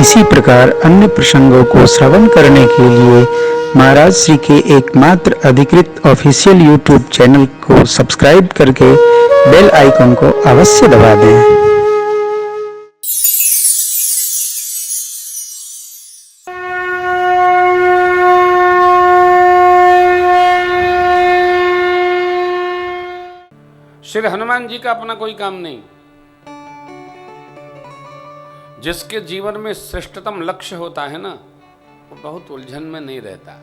इसी प्रकार अन्य प्रसंगों को श्रवण करने के लिए महाराज श्री के एकमात्र अधिकृत ऑफिशियल यूट्यूब चैनल को सब्सक्राइब करके बेल आइकन को अवश्य दबा दें। श्री हनुमान जी का अपना कोई काम नहीं। जिसके जीवन में श्रेष्ठतम लक्ष्य होता है ना, वो बहुत उलझन में नहीं रहता।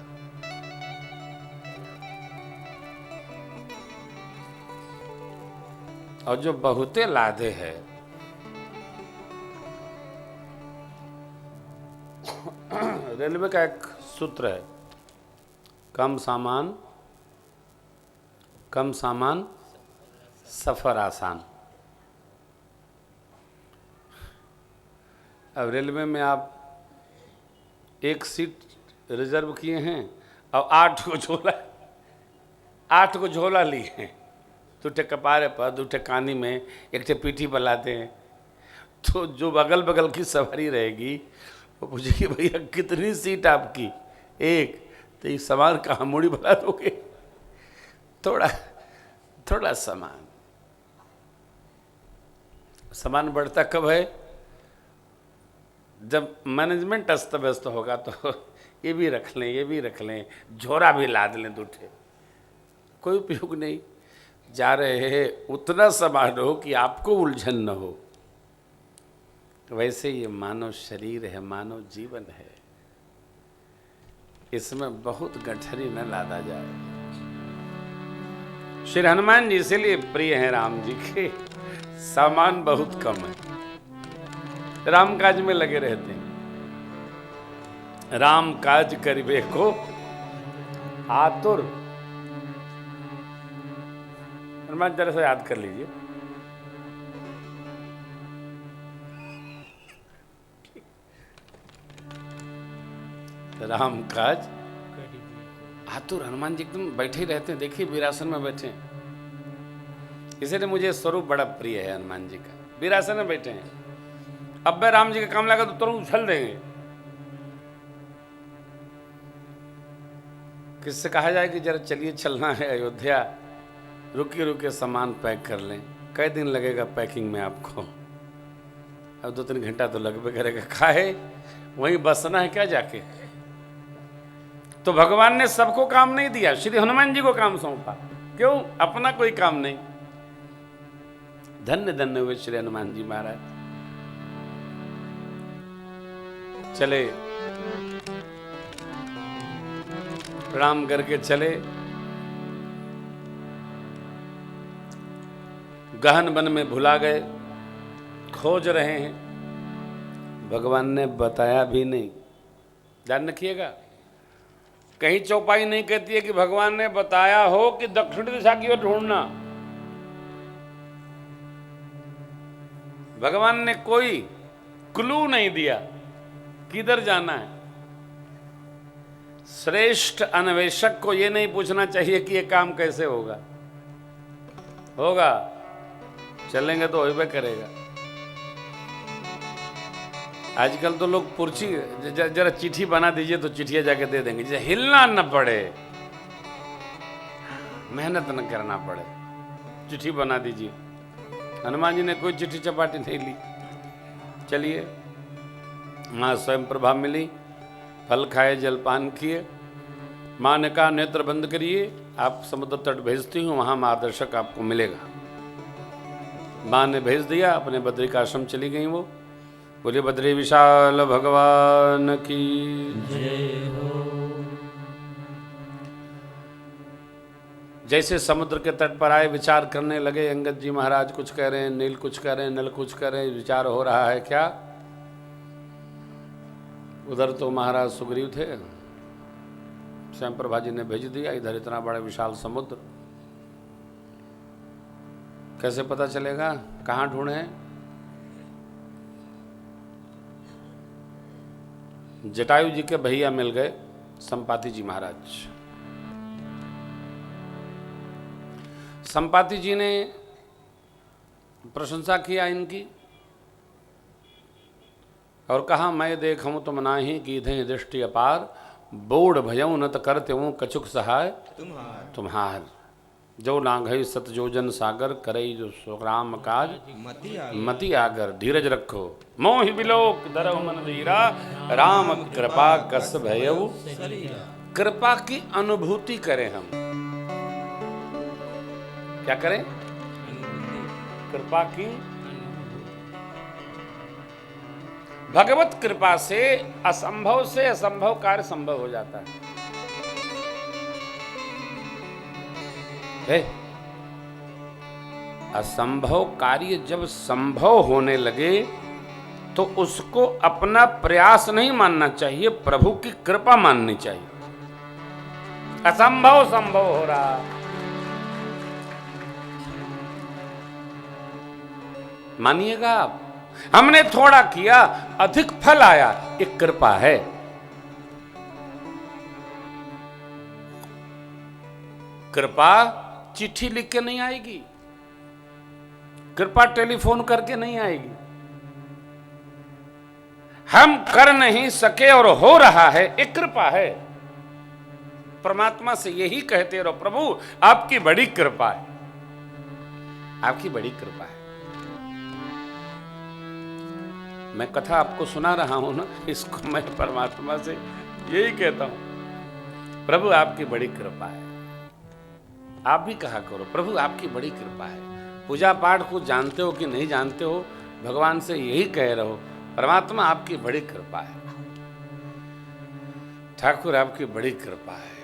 और जो बहुते लादे है, रेलवे का एक सूत्र है, कम सामान सफर आसान। अब रेलवे में आप एक सीट रिजर्व किए हैं और 8 को झोला लिए हैं। दूठे कपारे पर, दूठे कानी में, एक ठे पीठी पर लाते हैं। तो जो बगल बगल की सवारी रहेगी वो पूछेगी भैया कितनी सीट आपकी? एक। तो ये सामान कहाँ मुड़ी भरा दोगे? थोड़ा सामान बढ़ता कब है? जब मैनेजमेंट अस्त व्यस्त होगा तो ये भी रख लें, झोरा भी लाद लें दूठे। कोई उपयोग नहीं। जा रहे हैं उतना सामान हो कि आपको उलझन न हो। वैसे ये मानव शरीर है, मानव जीवन है, इसमें बहुत गठरी न लादा जाए। श्री हनुमान जी इसीलिए प्रिय हैं राम जी के। सामान बहुत कम है, राम काज में लगे रहते हैं। राम काज करिबे को आतुर। हनुमान जरा से याद कर लीजिए। राम काज आतुर। हनुमान जी एकदम बैठे ही रहते हैं। देखिए वीरासन में बैठे हैं। इसलिए मुझे स्वरूप बड़ा प्रिय है हनुमान जी का। वीरासन में बैठे हैं। अब मैं राम जी का काम लगा तो तुरंत उछल देंगे। किससे कहा जाए कि जरा चलिए चलना है अयोध्या, रुकिए सामान पैक कर लें। कई दिन लगेगा पैकिंग में आपको? अब 2-3 घंटा तो लगभग करेगा। खाए वहीं बसना है क्या जाके? तो भगवान ने सबको काम नहीं दिया, श्री हनुमान जी को काम सौंपा। क्यों? अपना कोई काम नहीं। धन्य धन्य हुए श्री हनुमान जी महाराज। चले, प्रणाम करके चले। गहन वन में भुला गए, खोज रहे हैं। भगवान ने बताया भी नहीं। ध्यान रखिएगा, कहीं चौपाई नहीं कहती है कि भगवान ने बताया हो कि दक्षिण दिशा की ओर ढूंढना। भगवान ने कोई क्लू नहीं दिया किधर जाना है। श्रेष्ठ अन्वेषक को यह नहीं पूछना चाहिए कि यह काम कैसे होगा। चलेंगे तो होइबे करेगा। आजकल तो लोग पुर्ची जरा चिट्ठी बना दीजिए तो चिट्ठियां जाके दे देंगे, जिसे हिलना न पड़े, मेहनत न करना पड़े। चिट्ठी बना दीजिए। हनुमान जी ने कोई चिट्ठी चपाटी नहीं ली। चलिए, माँ स्वयं प्रभा मिली, फल खाए, जलपान किए। माँ ने कहा नेत्र बंद करिए, आप समुद्र तट भेजती हूँ, वहाँ मार्गदर्शक आपको मिलेगा। माँ ने भेज दिया, अपने बद्रिकाश्रम चली गई। वो बोले बद्री विशाल भगवान की जय हो। जैसे समुद्र के तट पर आए, विचार करने लगे। अंगद जी महाराज कुछ कह रहे हैं, नील कुछ कह रहे हैं, नल कुछ कह रहे हैं। विचार हो रहा है क्या? उधर तो महाराज सुग्रीव थे, स्वयं प्रभा जी ने भेज दिया। इधर इतना बड़ा विशाल समुद्र, कैसे पता चलेगा? कहाँ ढूंढे? जटायु जी के भैया मिल गए, संपाति जी महाराज। संपाति जी ने प्रशंसा किया इनकी। और कहा मैं देखूँ तुम नाही कीधे दृष्टि अपार, बोड़ भयऊ नत करते हूँ कछुक सहाय तुम्हार। जो लांघई सत जोजन सागर, करई जो सुराम काज मति आगर। धीरज रखो मोहि बिलोक दरव मन धीरा, राम कृपा कस भयऊ। कृपा की अनुभूति करें हम। क्या करें? कृपा की। भगवत कृपा से असंभव कार्य संभव हो जाता है। असंभव कार्य जब संभव होने लगे तो उसको अपना प्रयास नहीं मानना चाहिए, प्रभु की कृपा माननी चाहिए। असंभव संभव हो रहा, मानिएगा आप। हमने थोड़ा किया, अधिक फल आया, एक कृपा है। कृपा चिट्ठी लिख के नहीं आएगी, कृपा टेलीफोन करके नहीं आएगी। हम कर नहीं सके और हो रहा है, एक कृपा है। परमात्मा से यही कहते रहो, प्रभु आपकी बड़ी कृपा है, आपकी बड़ी कृपा है। मैं कथा आपको सुना रहा हूं ना, इसको मैं परमात्मा से यही कहता हूं, प्रभु आपकी बड़ी कृपा है। आप भी कहा करो, प्रभु आपकी बड़ी कृपा है। पूजा पाठ को जानते हो कि नहीं जानते हो, भगवान से यही कह रहो, परमात्मा आपकी बड़ी कृपा है, ठाकुर आपकी बड़ी कृपा है।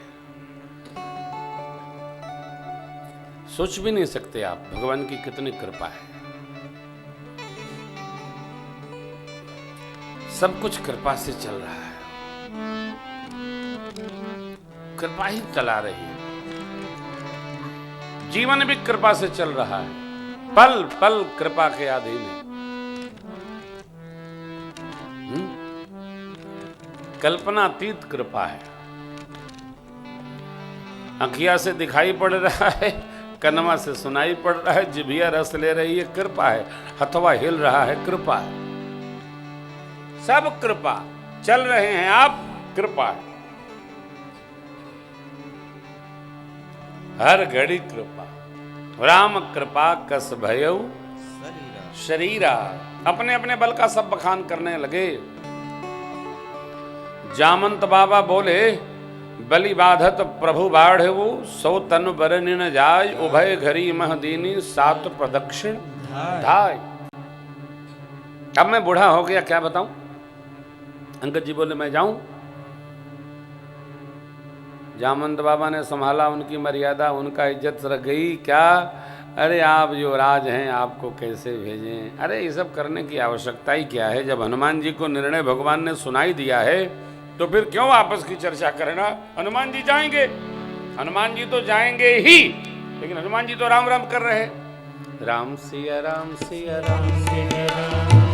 सोच भी नहीं सकते आप भगवान की कितनी कृपा है। सब कुछ कृपा से चल रहा है, कृपा ही चला रही है। जीवन भी कृपा से चल रहा है, पल पल कृपा के अधीन है। कल्पनातीत कृपा है। आँखिया से दिखाई पड़ रहा है, कनमा से सुनाई पड़ रहा है, जिभिया रस ले रही है, कृपा है। हथवा हिल रहा है, कृपा है। सब कृपा, चल रहे हैं आप, कृपा है। हर घड़ी कृपा। राम कृपा कस भयऊ शरीरा। अपने अपने बल का सब बखान करने लगे। जामंत बाबा बोले, बलि बाधत प्रभु बाढ़ऊ, सो तनु बरनि न जाय, उभय घरी मह दीनी, सात प्रदक्षिण धाय। अब मैं बूढ़ा हो गया, क्या बताऊं? अंकल जी बोले मैं जाऊं? जामंत बाबा ने संभाला उनकी मर्यादा, उनका इज्जत रख गई। क्या? अरे आप जो राज हैं, आपको कैसे भेजें? अरे ये सब करने की आवश्यकता ही क्या है? जब हनुमान जी को निर्णय भगवान ने सुनाई दिया है तो फिर क्यों आपस की चर्चा करना? हनुमान जी जाएंगे, हनुमान जी तो जाएंगे ही, लेकिन हनुमान जी तो राम राम कर रहे हैं। राम सिया राम सिया राम सिया राम,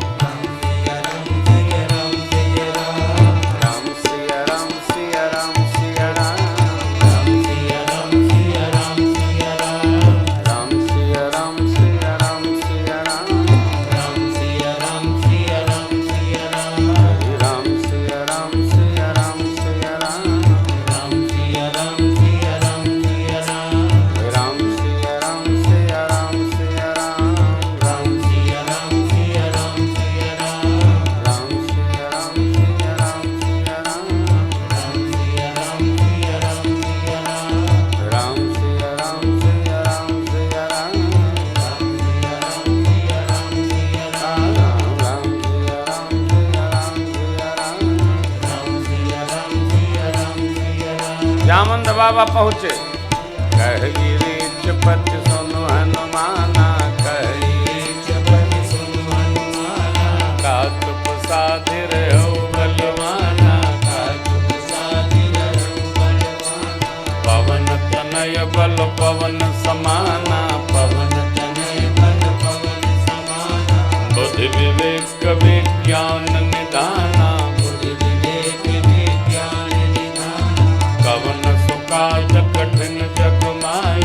जामंत बाबा पहुंचे। कह गिरी चपति सुनु हनुमाना, कातुप साधिर हो बलवाना, पवन तनय बल पवन समाना, बुद्धि विवेक विज्ञान निधाना, कवन सुकाज कठिन जग माई,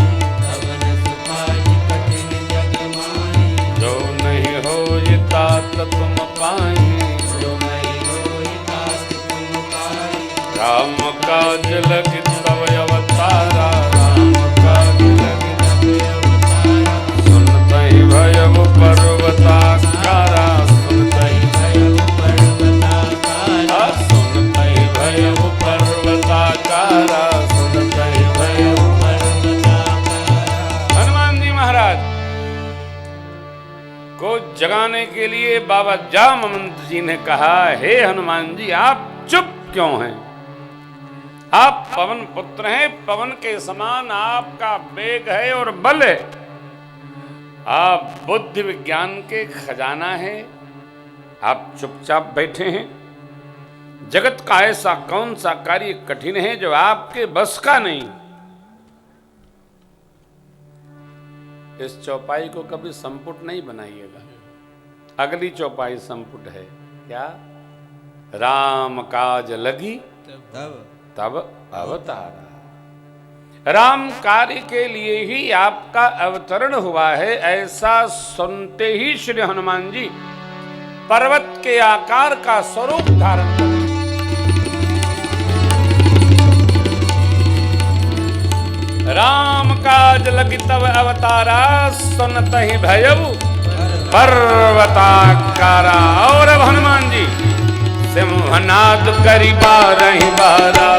जो नहीं हो तात तुम पाई, राम काज लगी तब अवतारा, राम काज लगी तब अवतारा। सुनतहि भयउ पर्वताकारा, सुनतहि भयउ पर्वताकारा, सुनतहि भयउ पर्वताकारा, सुनतहि भयउ पर्वताकारा। हनुमान जी महाराज को जगाने के लिए बाबा जामवंत जी ने कहा, हे हनुमान जी आप चुप क्यों हैं? आप पवन पुत्र हैं, पवन के समान आपका वेग है और बल है। आप बुद्धि विज्ञान के खजाना है, आप चुपचाप बैठे हैं। जगत का ऐसा कौन सा कार्य कठिन है जो आपके बस का नहीं? इस चौपाई को कभी संपुट नहीं बनाइएगा, अगली चौपाई संपुट है। क्या? राम काज लगी तब अवतारा। राम कार्य के लिए ही आपका अवतरण हुआ है, ऐसा सुनते ही श्री हनुमान जी पर्वत के आकार का स्वरूप धारण कर। राम काज लगी तब अवतारा, सुनतहि भयउ पर्वताकारा। और अब हनुमान जी सिंहनाद करी बारहि बारा,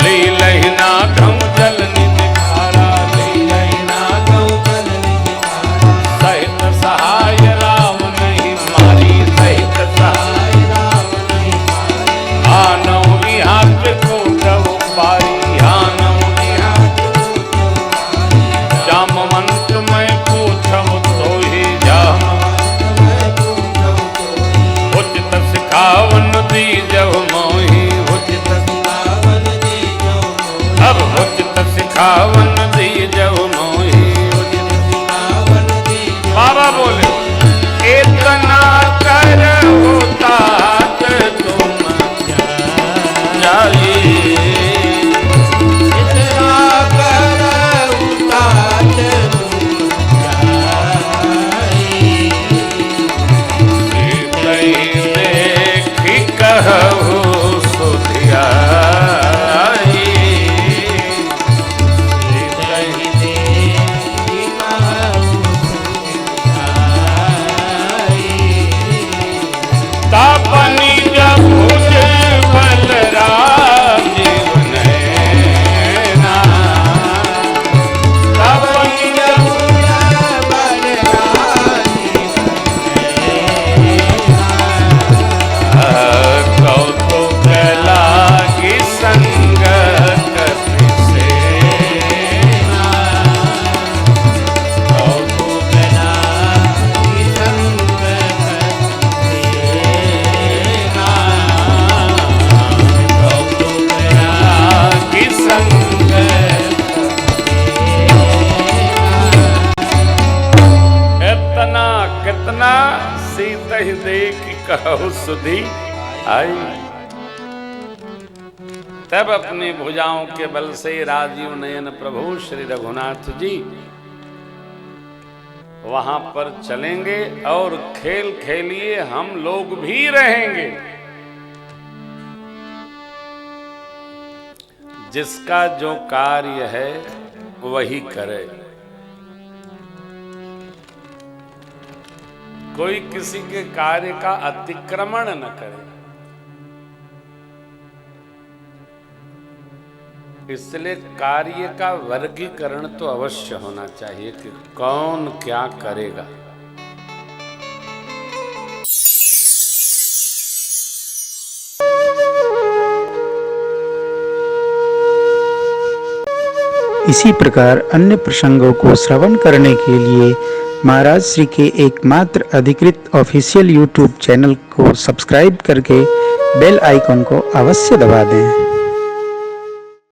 लीलहि नाथम जल निधि धारा, लीलहि नाथम जल निधि धारा। सहित सहाय राम नहीं मारी, सहित सहाय राम नहीं मारी। आनौ इहाँ त्रिकूटउ पारी, आनौ इहाँ त्रिकूटउ पारी। जामवंत मैं पूछहु तोहि, उचित सिखावन दीजहु मोहि, उचित सिखावन दीजहु मोहि। अब उचित सिखावन दीजहु मोहि, उचित सिखावन दीजहु। बाबा बोले, इतना करहु तात तुम जाई, इतना करहु तात तुम जाई। देखी कहु सुधियाई, देखी कहु सुधियाई। तापनी जब भुज बलराम जीवन ना, तापनी जब सीतहि देखि कहु सुधि आई। तब अपनी भुजाओं के बल से राजीव नयन प्रभु श्री रघुनाथ जी वहां पर चलेंगे और खेल खेलिए हम लोग भी रहेंगे। जिसका जो कार्य है वही करे, कोई किसी के कार्य का अतिक्रमण न करे। इसलिए कार्य का वर्गीकरण तो अवश्य होना चाहिए कि कौन क्या करेगा। इसी प्रकार अन्य प्रसंगों को श्रवण करने के लिए महाराज श्री के एकमात्र अधिकृत ऑफिशियल यूट्यूब चैनल को सब्सक्राइब करके बेल आइकन को अवश्य दबा दें।